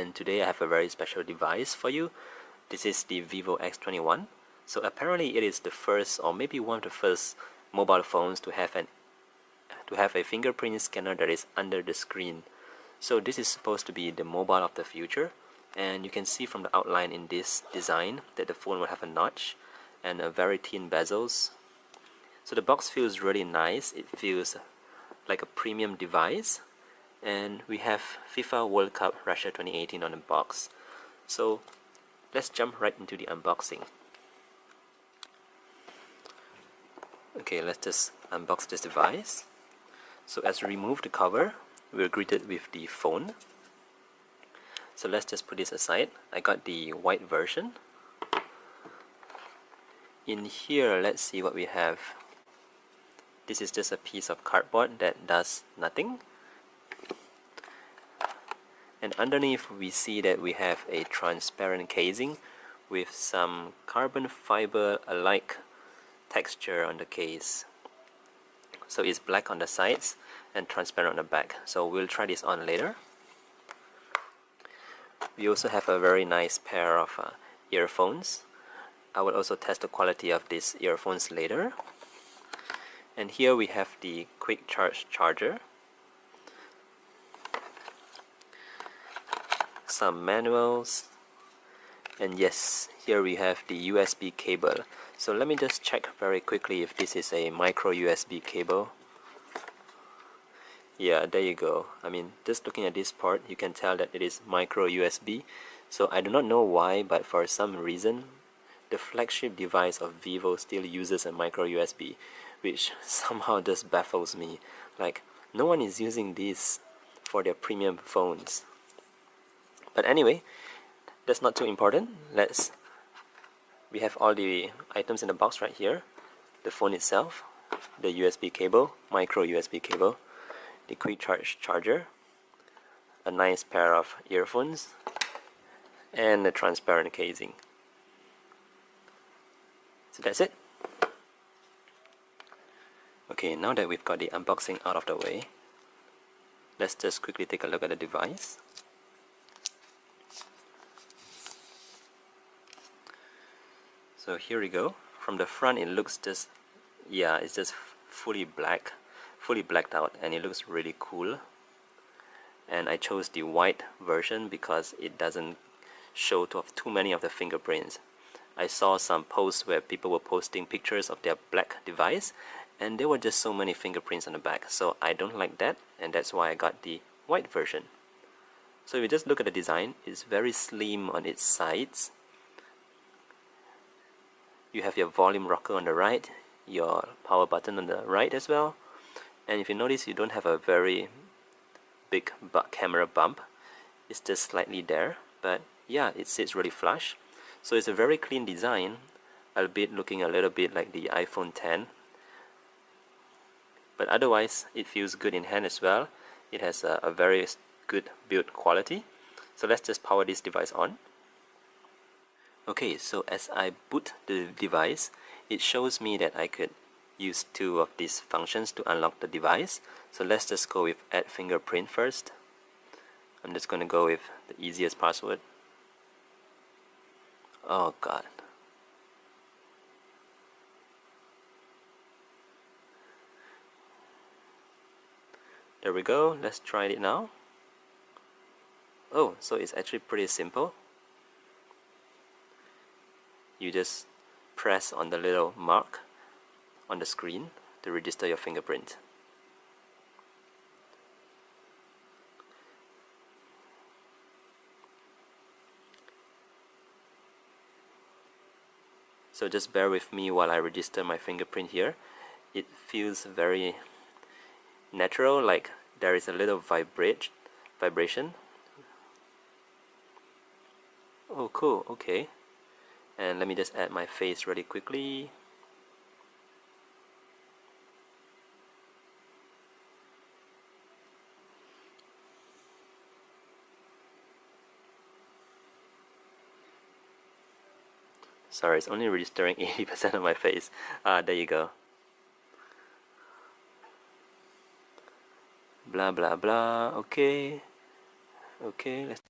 and today I have a very special device for you. This is the Vivo X21. So apparently it is the first, or maybe one of the first mobile phones to have a fingerprint scanner that is under the screen. So this is supposed to be the mobile of the future, and you can see from the outline in this design that the phone will have a notch and a very thin bezels. So the box feels really nice. It feels like a premium device, and we have FIFA World Cup Russia 2018 on the box. So let's jump right into the unboxing. Okay, let's just unbox this device. So as we remove the cover, we're greeted with the phone. So let's just put this aside. I got the white version. In here, let's see what we have. This is just a piece of cardboard that does nothing. And underneath we see that we have a transparent casing with some carbon fiber alike texture on the case. So it's black on the sides and transparent on the back. So we'll try this on later. We also have a very nice pair of earphones. I will also test the quality of these earphones later. And here we have the quick charge charger, some manuals, and yes, here we have the USB cable. So let me just check very quickly if this is a micro USB cable. Yeah, there you go. I mean, just looking at this part, you can tell that it is micro USB. So I do not know why, but for some reason the flagship device of Vivo still uses a micro USB, which somehow just baffles me. Like, no one is using this for their premium phones. But anyway, that's not too important. We have all the items in the box right here. The phone itself, the USB cable, micro USB cable, the quick charge charger, a nice pair of earphones, and a transparent casing. So that's it. Okay, now that we've got the unboxing out of the way, let's just quickly take a look at the device. So here we go. From the front it looks just, yeah, it's just fully blacked out, and it looks really cool. And I chose the white version because it doesn't show too many of the fingerprints. I saw some posts where people were posting pictures of their black device, and there were just so many fingerprints on the back. So I don't like that, and that's why I got the white version. So if you just look at the design, it's very slim on its sides. You have your volume rocker on the right, your power button on the right as well. And if you notice, you don't have a very big camera bump. It's just slightly there, but yeah, it sits really flush. So it's a very clean design, albeit looking a little bit like the iPhone X. But otherwise, it feels good in hand as well. It has a very good build quality. So let's just power this device on. Okay, so as I boot the device, it shows me that I could use two of these functions to unlock the device. So let's just go with add fingerprint first. I'm just going to go with the easiest password. Oh god. There we go, let's try it now. Oh, so it's actually pretty simple. You just press on the little mark on the screen to register your fingerprint. So just bear with me while I register my fingerprint here. It feels very natural, like there is a little vibration. Oh cool, okay. And let me just add my face really quickly. Sorry, it's only registering 80% of my face. There you go. Blah blah blah. Okay. Okay, let's